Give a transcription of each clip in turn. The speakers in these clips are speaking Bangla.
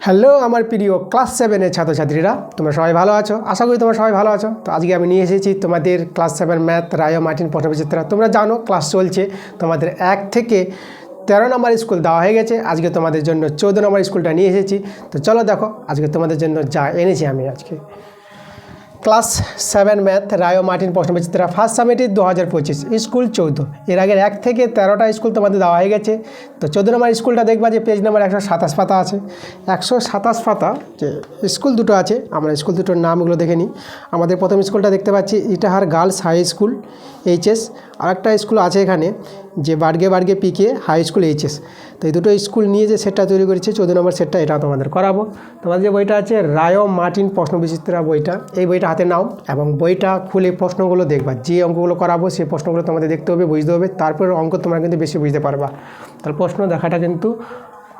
হ্যালো আমার প্রিয় ক্লাস 7 এর ছাত্রছাত্রীরা, তোমরা সবাই ভালো আছো? আশা করি তোমরা সবাই ভালো আছো। তো আজকে আমি নিয়ে এসেছি তোমাদের ক্লাস 7 ম্যাথ রায় ও মার্টিন প্রশ্নবিচিত্রা। তোমরা জানো ক্লাস চলছে, তোমাদের 1 থেকে 13 নম্বর স্কুল দেওয়া হয়ে গেছে। আজকে তোমাদের জন্য 14 নম্বর স্কুলটা নিয়ে এসেছি। তো চলো দেখো আজকে তোমাদের জন্য যা এনেছি আমি আজকে। ক্লাস 7 ম্যাথ রায় ও মার্টিন প্রশ্নবিচিত্রা ফার্স্ট সামিটি 2025 স্কুল 14। এর আগের 1 থেকে 13টা স্কুল তোমাদের দেওয়া হয়ে গেছে। তো 14 নম্বর স্কুলটা দেখবা যে পেজ নাম্বার 127 পাতা আছে। 127 পাতা যে স্কুল দুটো আছে, আমরা স্কুল দুটোর নামগুলো দেখে নিই। আমাদের প্রথম স্কুলটা দেখতে পাচ্ছি Itahar girls high school HS. আরেকটা স্কুল আছে এখানে যে বার্গে পিকে হাই স্কুল এইচএস। তো এই দুটো স্কুল নিয়ে যে সেটটা তৈরি করেছে 14 নম্বর সেটটা, এটা তোমাদের করাবো। তোমাদের যে বইটা আছে রায় ও মার্টিন প্রশ্নবিচিত্রা বইটা, এই বইটা হাতে নাও এবং বইটা খুলে প্রশ্নগুলো দেখবা। যে অঙ্কগুলো করাবো সেই প্রশ্নগুলো তোমাদের দেখতে হবে, বুঝতে হবে, তারপর অঙ্ক তোমরা কিন্তু বেশি বুঝতে পারবা। তাহলে প্রশ্ন দেখাটা কিন্তু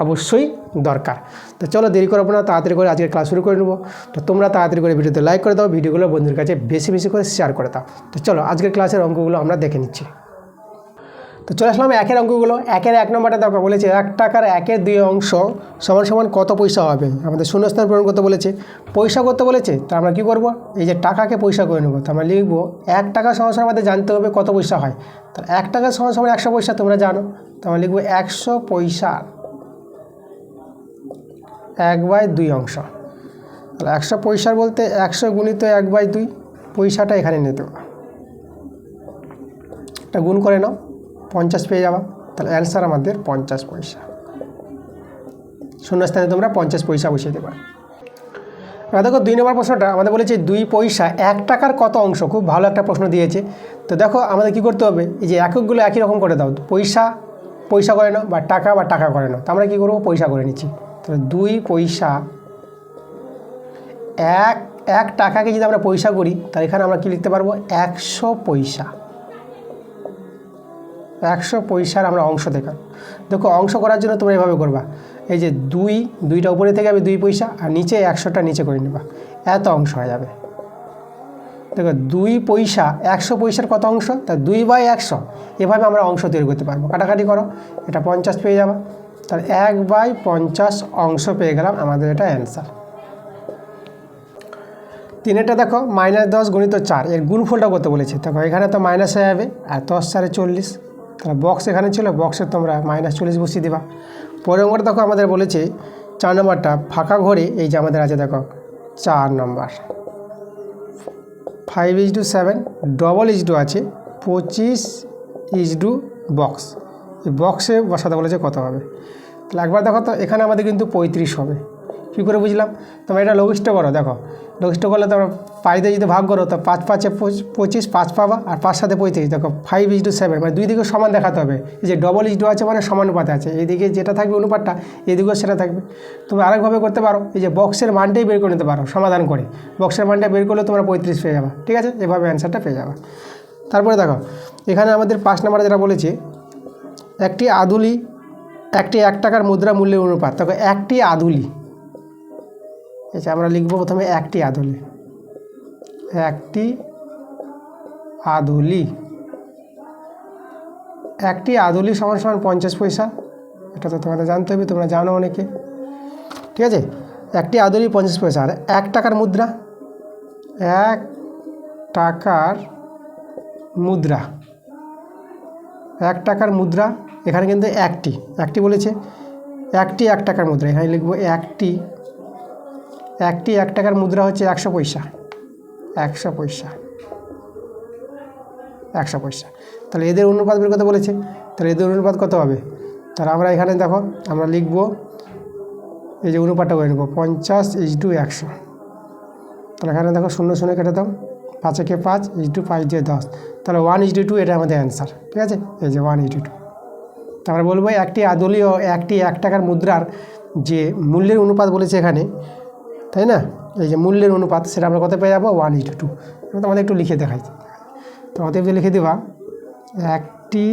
অবশ্যই দরকার। তো চলো দেরি করবো না, তাড়াতাড়ি করে আজকে ক্লাস শুরু করে নেবো। তো তোমরা তাড়াতাড়ি করে ভিডিওতে লাইক করে দাও, ভিডিওগুলো বন্ধুদের কাছে বেশি বেশি করে শেয়ার করে দাও। তো চলো আজকের ক্লাসের অঙ্কগুলো আমরা দেখে নিচ্ছি। তো চলে আসলাম একের অঙ্কগুলো। 1 নম্বরটা দেখো বলেছে 1 টাকার 1/2 অংশ সমান সমান কত পয়সা হবে। আমাদের শূন্যস্থান পূরণ করতে বলেছে, পয়সা করতে বলেছে। তো আমরা কী করবো, এই যে টাকাকে পয়সা করে নেবো। তো আমরা লিখবো 1 টাকা সমান সমান আমাদের জানতে হবে কত পয়সা হয়। তাহলে 1 টাকা সমান সমান 100 পয়সা, তোমরা জানো। তো আমরা লিখবো 100 পয়সা 1/2 অংশ। তাহলে 100 পয়সার বলতে 100 গুণিত 1/2, পয়সাটা এখানে নিতে হবে, এটা গুণ করে নাও, 50 পেয়ে যাবা। তাহলে অ্যান্সার আমাদের 50 পয়সা। শূন্যস্থানে তোমরা 50 পয়সা বসিয়ে দেবা। এবার দেখো 2 নম্বর প্রশ্নটা আমাদের বলেছে 2 পয়সা 1 টাকার কত অংশ। খুব ভালো একটা প্রশ্ন দিয়েছে। তো দেখো আমাদের কি করতে হবে, এই যে এককগুলো একই রকম করে দাও। পয়সা করে নাও, বা টাকা করে নাও। তো আমরা কী করবো, পয়সা করে নিচ্ছি। তাহলে 2 পয়সা এক টাকাকে যদি আমরা পয়সা করি, তাহলে এখানে আমরা কি লিখতে পারবো, 100 পয়সা। 100 পয়সার আমরা অংশ দেখো অংশ করার জন্য তোমরা এভাবে করবা, এই যে দুইটা উপরে থেকে যাবে 2 পয়সা, আর নিচে 100টা নিচে করে নেবা, এত অংশ হয়ে যাবে। দেখো 2 পয়সা 100 পয়সার কত অংশ, তা 2/100। এভাবে আমরা অংশ তৈরি করতে পারবো। কাটাকাটি করো, এটা 50 পেয়ে যাবা। তাহলে 1/50 অংশ পেয়ে গেলাম, আমাদের এটা অ্যান্সার। 3এটা দেখো -10 গুণিত 4, এর গুণফলটা করতে বলেছে। দেখো এখানে তো মাইনাস হয়ে যাবে, আর 10 4 40। তাহলে বক্স এখানে ছিল, বক্সে তোমরা -40 বসিয়ে দেবা। পরের অঙ্কটা দেখো আমাদের বলেছে 4 নম্বরটা ফাঁকা ঘরে, এই যে আমাদের আছে দেখো 4 নম্বর 5:7, ডবল আছে 25 বক্স। এই বক্সে বসাতে বলেছে কত হবে। তাহলে একবার দেখো তো, এখানে আমাদের কিন্তু 35 হবে। কী করে বুঝলাম, তোমরা এটা লঘিষ্ঠ করো। দেখো লঘিষ্ঠ করলে তোমরা 5 দিয়ে যদি ভাগ করো, তো 5 5 25, 5 পাবা, আর 5 7 35। দেখো 5:7, মানে দুই দিকে সমান দেখাতে হবে। এই যে ডবল আছে মানে সমানুপাতে আছে, এইদিকে যেটা থাকবে অনুপাতটা, এদিকেও সেটা থাকবে। তুমি আরেকভাবে করতে পারো, এই যে বক্সের মানটাই বের করে নিতে পারো সমাধান করে। বক্সের মানটা বের করলে তোমরা 35 পেয়ে যাবা। ঠিক আছে, এভাবে অ্যান্সারটা পেয়ে যাবা। তারপরে দেখো এখানে আমাদের 5 নম্বরে যেটা বলেছে একটি 1 টাকার মুদ্রা মূল্যের অনুপাত। দেখো একটি আদুলি, আচ্ছা আমরা লিখবো প্রথমে একটি আদুলি। একটি আদুলি সমান সমান 50 পয়সা। এটা তো তোমাদের জানতে হবে, তোমরা জানো অনেকে। ঠিক আছে, একটি আদুলি 50 পয়সা। আর 1 টাকার মুদ্রা, 1 টাকার মুদ্রা, 1 টাকার মুদ্রা, এখানে কিন্তু একটি বলেছে, একটি 1 টাকার মুদ্রা। এখানে লিখবো একটি 1 টাকার মুদ্রা হচ্ছে 100 পয়সা। 100 পয়সা। তাহলে এদের অনুপাত বের করতে বলেছে। তাহলে এদের অনুপাত কত হবে, তাহলে আমরা এখানে দেখো আমরা লিখব, এই যে অনুপাতটা করে নেব 50:100। তাহলে এখানে দেখো 0 0 কেটে দাও, 5 একে 5, 5 দিয়ে 10। তাহলে 1:2, এটা আমাদের অ্যান্সার। ঠিক আছে, এই যে 1:2। তারপরে বলবো একটি আদুলি ও একটি 1 টাকার মুদ্রার যে মূল্যের অনুপাত বলেছে এখানে, তাই না, এই যে মূল্যের অনুপাত, সেটা আমরা কত পেয়ে যাবো, 1:2। তোমাদের একটু লিখে দেখাই। তোমাদের লিখে দেবা একটি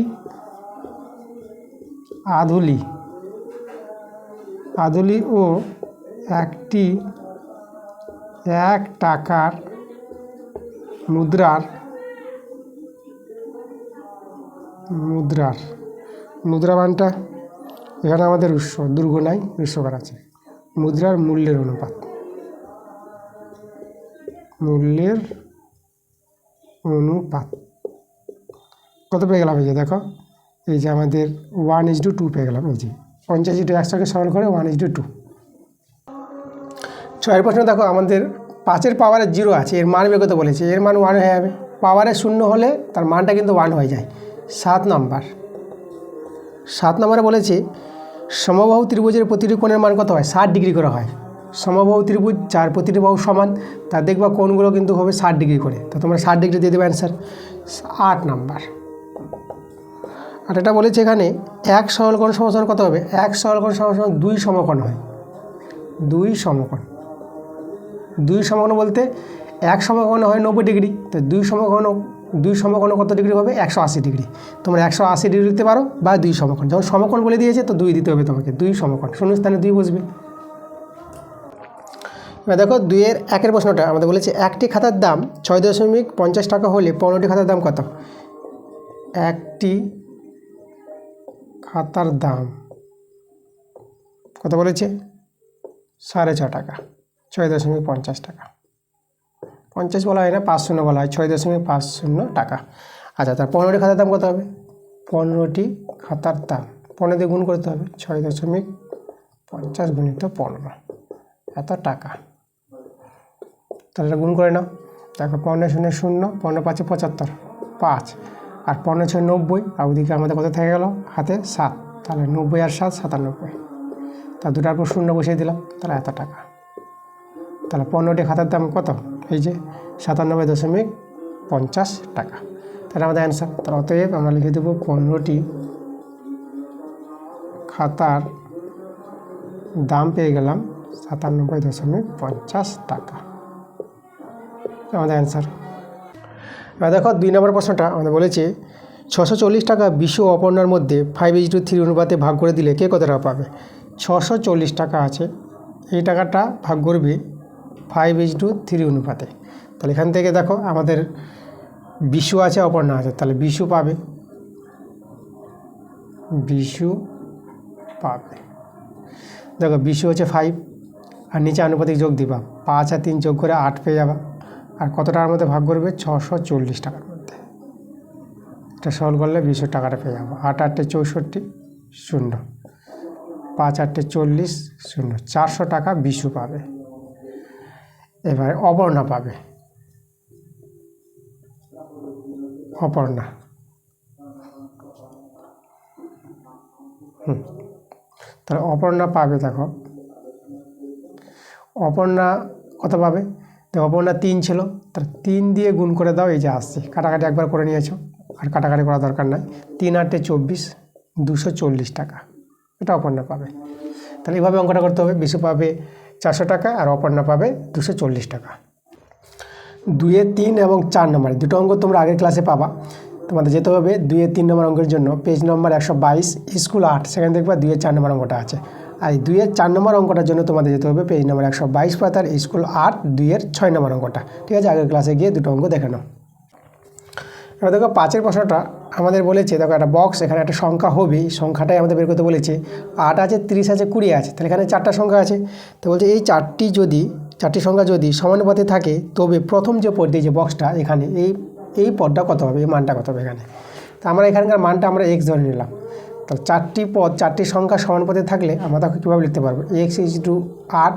আদুলি ও একটি 1 টাকার মুদ্রা মানটা, এখানে আমাদের দৈর্ঘ্য নাই, হ্রস্বকার আছে। মুদ্রার মূল্যের অনুপাত, মূল্যের অনুপাত কত পেয়ে গেলাম? এই যে দেখো, এই যে আমাদের 1:2 পেয়ে গেলাম। এই যে 50:100কে সরল করে 1:2। 6 প্রশ্ন দেখো, আমাদের 5-এর পাওয়ারে 0 আছে, এর মান বের করতে বলেছে। এর মান 1 হয়ে যাবে, পাওয়ারে 0 হলে তার মানটা কিন্তু 1 হয়ে যায়। 7 নম্বরে বলেছে সমবাহু ত্রিভুজের প্রতিটি কোণের মান কত হয়? 60 ডিগ্রি করে হয়। সমবাহু ত্রিভুজ যার প্রতিটি বাহু সমান, তার দেখবা কোণগুলো কিন্তু হবে 60 ডিগ্রি করে। তো তোমরা 60 ডিগ্রি দিয়ে দেবে অ্যান্সার। 8 নম্বর। আর এটা বলেছে এখানে এক সরলকোণ সমান কত হবে? এক সরলকোণ সমান 2 সমকোণ হয়। 2 সমকোণ, 2 সমকোণ বলতে এক সমকোণ হয় 90 ডিগ্রি, তো 2 সমকোণ কত ডিগ্রি হবে? 180 ডিগ্রি। তোমরা 180 ডিগ্রি দিতে পারো বা 2 সমকোণ। যখন সমকোণ বলে দিয়েছে তো 2 দিতে হবে তোমাকে, 2 সমকোণ, শূন্যস্থানে 2 বসবে। এবার দেখো 2-এর 1-এর প্রশ্নটা আমাদের বলেছে একটি খাতার দাম 6.50 টাকা হলে 15টি খাতার দাম কত? একটি খাতার দাম কত বলেছে? 6.5 টাকা, 6.50 টাকা। 50 বলা হয় না, 50 বলা হয়, 6.50 টাকা। আচ্ছা, তার 15টি খাতার দাম কত হবে? 15টি খাতার দাম 15 দিয়ে গুণ করতে হবে, 6.50 গুণিত 15, এত টাকা। তাহলে এটা গুণ করে নাও। দেখো 15 0 0, 15 5 75, 5, আর 15 6 90, আর ওদিকে আমাদের কত থেকে গেল হাতে? 7। তাহলে 90 আর 7 97, তার দুটার পর 0 বসিয়ে দিলাম, তাহলে এত টাকা। তাহলে 15টি খাতার দাম কত? এই যে 97.50 টাকা। তাহলে আমাদের অ্যান্সার। তাহলে অতএব আমরা লিখে দেবো 15টি খাতার দাম পেয়ে গেলাম 97.50 টাকা, আমাদের অ্যান্সার। এবার দেখো 2 নম্বর প্রশ্নটা আমাদের বলেছে 640 টাকা বিশু অপর্ণার মধ্যে 5:3 অনুপাতে ভাগ করে দিলে কে কত টাকা পাবে? 640 টাকা আছে, এই টাকাটা ভাগ করবে 5:3 অনুপাতে। তাহলে এখান থেকে দেখো আমাদের বিশু আছে, অপর্ণা আছে, তাহলে বিশু পাবে, দেখো বিশু হচ্ছে 5, আর নিচে আনুপাতিক যোগ দিবা, 5 আর 3 যোগ করে 8 পেয়ে যাবা। আর কত টাকার মধ্যে ভাগ করবে? 640 টাকার মধ্যে। এটা সলভ করলে 20 টাকাটা পেয়ে যাবো। 8 8 64, 0, 5 8 40, 0, 400 টাকা বিশু পাবে। এবার অপর্ণা পাবে, অপর্ণা তাহলে অপর্ণা পাবে, দেখো অপর্ণা কত পাবে? দেখো অপর্ণা 3 ছিল, তার 3 দিয়ে গুণ করে দাও, এই যে আসছে, কাটাকাটি একবার করে নিয়েছো, আর কাটাকাটি করা দরকার নাই। 3 8 24, 240 টাকা, এটা অপর্ণা পাবে। তাহলে এইভাবে অঙ্কটা করতে হবে। বিশু পাবে 400 টাকা আর অপর্ণা পাবে 240 টাকা। 2-এর 3 এবং 4 নম্বর দুটো অঙ্ক তোমরা আগের ক্লাসে পাবা। তোমাদের যেতে হবে 2-এর 3 নম্বর অঙ্কের জন্য পেজ নম্বর 122, স্কুল 8, সেখানে দেখবা 2-এর 4 নম্বর অঙ্কটা আছে। আর 2-এর 4 নম্বর অঙ্কটার জন্য তোমাদের যেতে হবে পেজ নম্বর 122 পাতার স্কুল 8, 2-এর 6 নম্বর অঙ্কটা। ঠিক আছে, আগের ক্লাসে গিয়ে দুটো অঙ্ক দেখে নাও। এবার দেখো 5-এর প্রশ্নটা আমাদের বলেছে, দেখো একটা বক্স, এখানে একটা সংখ্যা হবে, এই সংখ্যাটাই আমাদের বের করতে বলেছে। 8 আছে, 30 আছে, 20 আছে, তাহলে এখানে 4টা সংখ্যা আছে। তো বলছে এই 4টি সংখ্যা যদি সমানুপাতে থাকে তবে প্রথম যে পদ দিয়ে যে বক্সটা এখানে এই পদটা কত হবে, এই মানটা কত হবে এখানে। তো আমরা এখানকার মানটা আমরা x ধরে নিলাম। তো 4টি সংখ্যা সমানুপাতে থাকলে আমরা তাকে কীভাবে লিখতে পারবো? x = 8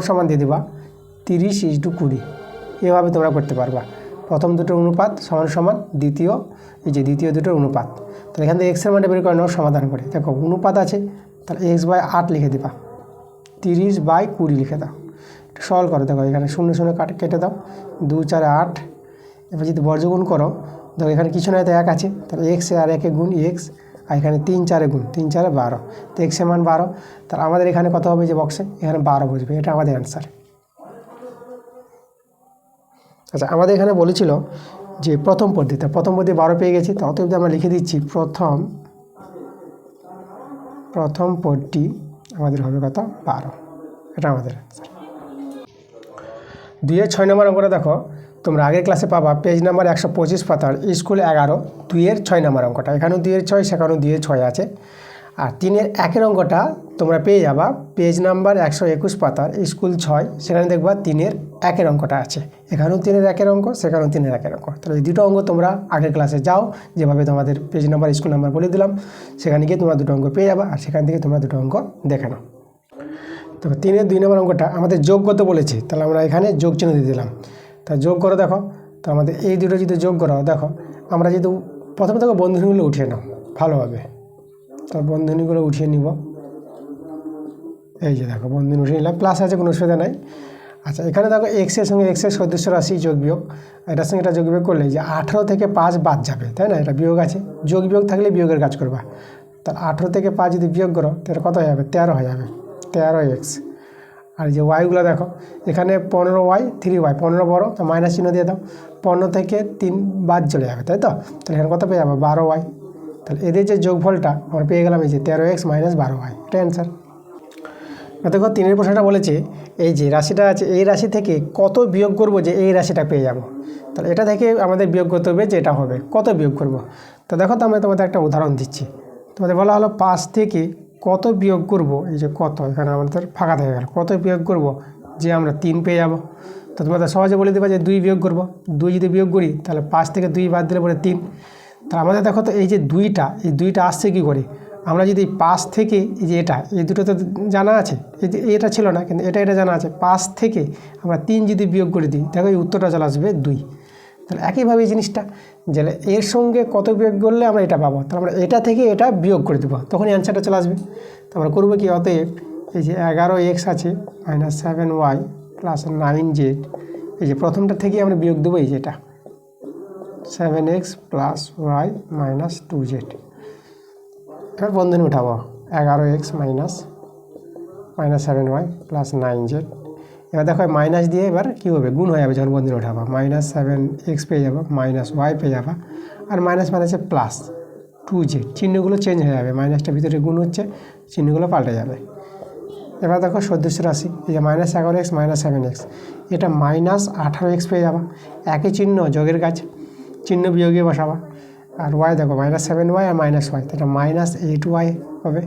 সমান দিয়ে দেবা 30 = 20, এভাবে তোমরা করতে পারবা। প্রথম দুটোর অনুপাত সমান দ্বিতীয় দুটোর অনুপাত। তাহলে এখান থেকে এক্সের মানটা বের করে নাও সমাধান করে। দেখো অনুপাত আছে, তাহলে x/8 লিখে দেবা, 30/20 লিখে দাও, সলভ করো। দেখো এখানে 0 0 কেটে দাও, 2 4 8। এবার যদি বর্গগুণ করো, দেখো এখানে কিছু নয় তো 1 আছে, তাহলে x আর 1 গুণ x, আর এখানে 3 4 গুণ 3 4 12, তো x এর মান 12। তাহলে আমাদের এখানে কত হবে যে বক্সে? এখানে 12 বসবে, এটা আমাদের অ্যান্সার। আচ্ছা, আমাদের এখানে বলেছিল যে প্রথম পদ্ধতি 12 পেয়ে গেছি, তো অতএব আমরা লিখে দিচ্ছি প্রথম পদটি আমাদের হবে কত? 12, এটা আমাদের অ্যান্সার। 2-এর 6 নম্বর অঙ্কটা দেখো তোমরা আগের ক্লাসে পাবা পেজ নাম্বার 125 পাতার স্কুল 11, 2-এর 6 নম্বর অঙ্কটা। এখানেও 2-এর 6, সেখানেও 2-এর 6 আছে। আর 3-এর 1-এর অঙ্কটা তোমরা পেয়ে যাবা পেজ নাম্বার 121 পাতার স্কুল 6, সেখানে দেখবা 3-এর 1-এর অঙ্কটা আছে। এখানেও 3-এর 1-এর অঙ্ক, সেখানেও 3-এর 1-এর অঙ্ক। তাহলে এই দুটো অঙ্ক তোমরা আগের ক্লাসে যাও, যেভাবে তোমাদের পেজ নাম্বার স্কুল নাম্বার বলে দিলাম, সেখানে গিয়ে তোমরা দুটো অঙ্ক পেয়ে যাবা, আর সেখান থেকে তোমরা দুটো অঙ্ক দেখে নাও। তো 3-এর 2 নম্বর অঙ্কটা আমাদের যোগ করতে বলেছে, তাহলে আমরা এখানে যোগ চিহ্ন দিয়ে দিলাম। তা যোগ করো, দেখো তো আমাদের এই দুটো যদি যোগ করো, দেখো আমরা যদি প্রথমে দেখো বন্ধনীগুলো উঠিয়ে নাও ভালোভাবে। তো বন্ধনীগুলো উঠিয়ে নিব, এই যে দেখো বন্ধনী উঠিয়ে নিলাম, প্লাস আছে, কোনো অসুবিধা নাই। আচ্ছা, এখানে দেখো এক্সের সঙ্গে এক্সের সদস্য রাশি যোগ বিয়োগ, এটার সঙ্গে এটা যোগ বিয়োগ করলে যে 18 থেকে 5 বাদ যাবে, তাই না? এটা বিয়োগ আছে, যোগ বিয়োগ থাকলে বিয়োগের কাজ করবা। তাহলে 18 থেকে 5 যদি বিয়োগ করো তাহলে কত হয়ে যাবে? 13 হয়ে যাবে, 13x। আর যে ওয়াইগুলো দেখো, এখানে 15y 3y, 15 বড়, তো মাইনাস চিহ্ন দিয়ে দাও, 15 থেকে 3 বাদ চলে যাবে, তাই তো? তাহলে এখানে কত পেয়ে যাবে? 12y। তাহলে এদের যে যোগফলটা আমরা পেয়ে গেলাম এই যে 13x মাইনাস 12y, এটা অ্যান্সার। দেখো 3-এর প্রশ্নটা বলেছে এই যে রাশিটা আছে, এই রাশি থেকে কত বিয়োগ করবো যে এই রাশিটা পেয়ে যাব। তাহলে এটা থেকে আমাদের বিয়োগ করতে হবে যে এটা হবে, কত বিয়োগ করব। তো দেখো, তো আমি তোমাদের একটা উদাহরণ দিচ্ছি। তোমাদের বলা হলো 5 থেকে কত বিয়োগ করব, এই যে কত, এখানে আমাদের ফাঁকা থেকে গেল, কত বিয়োগ করব যে আমরা 3 পেয়ে যাব। তো তোমাদের সহজে বলে দেবা যে 2 বিয়োগ করব। 2 যদি বিয়োগ করি তাহলে 5 থেকে 2 বাদ দিলে পরে 3। তাহলে আমাদের দেখো তো এই যে এই দুইটা আসছে কী করে? আমরা যদি 5 থেকে এই যে এই দুটো তো জানা আছে, এই যে এটা ছিল না, কিন্তু এটা জানা আছে। 5 থেকে আমরা 3 যদি বিয়োগ করে দিই, দেখো এই উত্তরটা চলে আসবে 2। তাহলে একইভাবে এই জিনিসটা যে এর সঙ্গে কত বিয়োগ করলে আমরা এটা পাবো, তাহলে আমরা এটা থেকে এটা বিয়োগ করে দেবো, তখনই অ্যান্সারটা চলে আসবে। তো আমরা করবো কি, অতএব এই যে 11x আছে মাইনাস 7y প্লাস 9z, এই যে প্রথমটা থেকে আমরা বিয়োগ দেবো, এই যেটা 7x plus y minus 2z। এবার বন্ধনী উঠাবো, 11x minus 7y plus 9z। এবার দেখো মাইনাস দিয়ে এবার কী হবে? গুণ হয়ে যাবে যখন বন্ধনী উঠাবো, মাইনাস 7x পেয়ে যাবো, মাইনাস y পেয়ে যাবা, আর মাইনাস মাইনাসে প্লাস 2z, চিহ্নগুলো চেঞ্জ হয়ে যাবে, মাইনাসটা ভিতরে গুণ হচ্ছে, চিহ্নগুলো পাল্টে যাবে। এবার দেখো সদস্য রাশি, এই যে মাইনাস 11x মাইনাস 7x, এটা মাইনাস 18x পেয়ে যাবা, একই চিহ্ন, যোগের কাজ, চিহ্ন বিয়োগে বসাবা। আর y দেখো মাইনাস 7y আর মাইনাস y, এটা মাইনাস 8y হবে।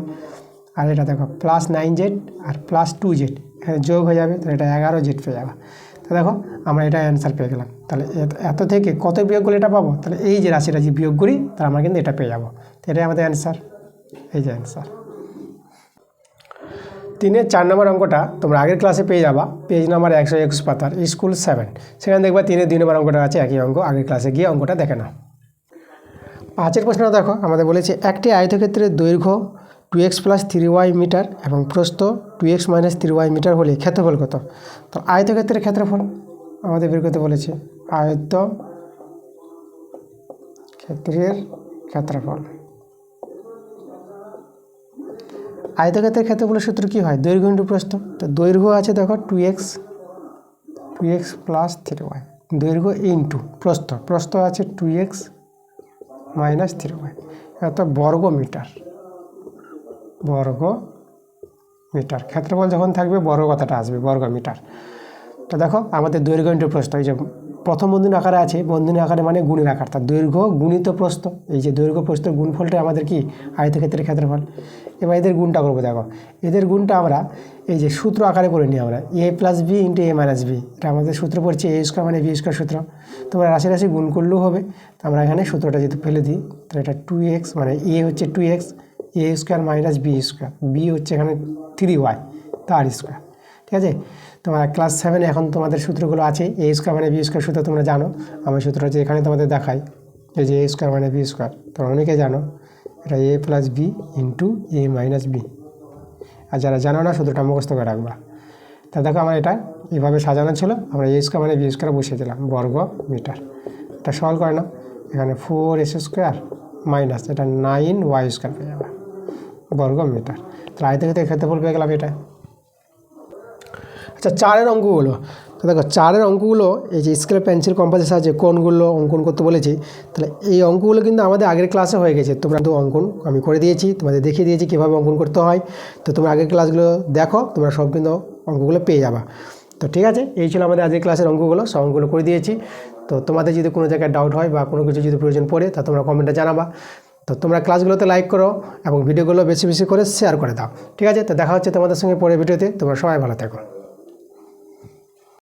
আর এটা দেখো প্লাস 9z আর প্লাস 2z, এখানে যোগ হয়ে যাবে, তাহলে এটা 11z পেয়ে যাবে। তো দেখো আমরা এটা অ্যান্সার পেয়ে গেলাম। তাহলে এত থেকে কত বিয়োগ করলে এটা পাবো? তাহলে এই যে রাশিটা যে বিয়োগ করি, তাহলে আমরা কিন্তু এটা পেয়ে যাবো। তো এটাই আমাদের অ্যান্সার, এই যে অ্যান্সার। 3-এর 4 নম্বর অঙ্কটা তোমরা আগের ক্লাসে পেয়ে যাবা পেজ নাম্বার 121 পাতার স্কুল 7, সেখানে দেখবা 3-এর 2 নম্বর অঙ্কটা আছে, একই অঙ্ক, আগের ক্লাসে গিয়ে অঙ্কটা দেখে নাও। 5-এর প্রশ্নটা দেখো, আমাদের বলেছে একটি আয়তক্ষেত্রের দৈর্ঘ্য 2x প্লাস 3y মিটার এবং প্রস্থ 2x মাইনাস 3y মিটার হলে ক্ষেত্রফল কত? তো আয়তক্ষেত্রের ক্ষেত্রফল আমাদের বের করতে বলেছে, আয়তক্ষেত্রের ক্ষেত্রফল। আয়তক্ষেত্রের ক্ষেত্রফলের সূত্র কী হয়? দৈর্ঘ্য ইন্টু প্রস্থ। তো দৈর্ঘ্য আছে দেখো 2x প্লাস 3y, দৈর্ঘ্য ইন্টু প্রস্থ আছে 2x মাইনাস 3y, এত বর্গ মিটার। ক্ষেত্রফল যখন থাকবে বর্গ কথাটা আসবে, বর্গ মিটার। তো দেখো আমাদের দৈর্ঘ্য ইন্টু প্রস্থ, এই যে প্রথম বন্ধনী আকারে আছে, বন্ধনী আকারে মানে গুণের আকার, তার দৈর্ঘ্য গুণিত প্রস্থ, এই যে দৈর্ঘ্য প্রস্থের গুণফলটা আমাদের কি? আয়তক্ষেত্রের ক্ষেত্রফল। এবার এদের গুণটা করবো, দেখো এদের গুণটা আমরা এই যে সূত্র আকারে করে নিই আমরা, a plus B into a minus B, এটা আমাদের সূত্র পড়ছে a স্কোয়ার মানে বি স্কোয়ার সূত্র। তোমরা রাশি গুণ করলেও হবে। তো আমরা এখানে সূত্রটা যদি ফেলে দিই, তাহলে এটা 2x মানে a হচ্ছে 2x, a স্কোয়ার মাইনাস বি স্কোয়ার, বি হচ্ছে এখানে 3y তার স্কোয়ার। ঠিক আছে, তোমার ক্লাস 7 এখন তোমাদের সূত্রগুলো আছে, এ স্কোয়ার মানে বি স্কোয়ার সূত্র তোমরা জানো। আমার সূত্রটা যে এখানে তোমাদের দেখাই, এই যে এ স্কোয়ার মানে বি স্কোয়ার, তোমরা অনেকে জানো, এটা এ প্লাস বি ইন্টু এ মাইনাস বি। আর যারা জানো না সূত্রটা মুখস্থ করে রাখবা। তা দেখো আমার এটা এভাবে সাজানো ছিল, আমরা এ স্কোয়ার মানে বি স্কোয়ার বসিয়ে দিলাম, বর্গ মিটার। এটা সলভ করে না, এখানে 4s স্কোয়ার মাইনাস এটা 9y স্কোয়ার পেয়ে যাবে, বর্গ মিটার। তাহলে আয়তক্ষেত্রের ক্ষেত্রফল পেয়ে গেলাম এটা। আচ্ছা, 4-এর অঙ্কগুলো, তো দেখো 4-এর অঙ্কগুলো এই যে স্কেল পেন্সিল কম্পাসের সাহায্যে কোণগুলো অঙ্কন করতে বলেছি। তাহলে এই অঙ্কগুলো কিন্তু আমাদের আগের ক্লাসে হয়ে গেছে, তোমরা তো অঙ্কন আমি করে দিয়েছি, তোমাদের দেখিয়ে দিয়েছি কীভাবে অঙ্কন করতে হয়। তো তোমরা আগের ক্লাসগুলো দেখো, তোমরা সব কিন্তু অঙ্কগুলো পেয়ে যাবা। তো ঠিক আছে, এই ছিল আমাদের আজকের ক্লাসের অঙ্কগুলো, সব অঙ্কগুলো করে দিয়েছি। তো তোমাদের যদি কোনো জায়গায় ডাউট হয় বা কোনো কিছু যদি প্রয়োজন পড়ে, তা তোমরা কমেন্টে জানাবা। তো তোমরা ক্লাসগুলোতে লাইক করো এবং ভিডিওগুলো বেশি বেশি করে শেয়ার করে দাও। ঠিক আছে, তো দেখা হচ্ছে তোমাদের সঙ্গে পরের ভিডিওতে। তোমরা সবাই ভালো থেকো।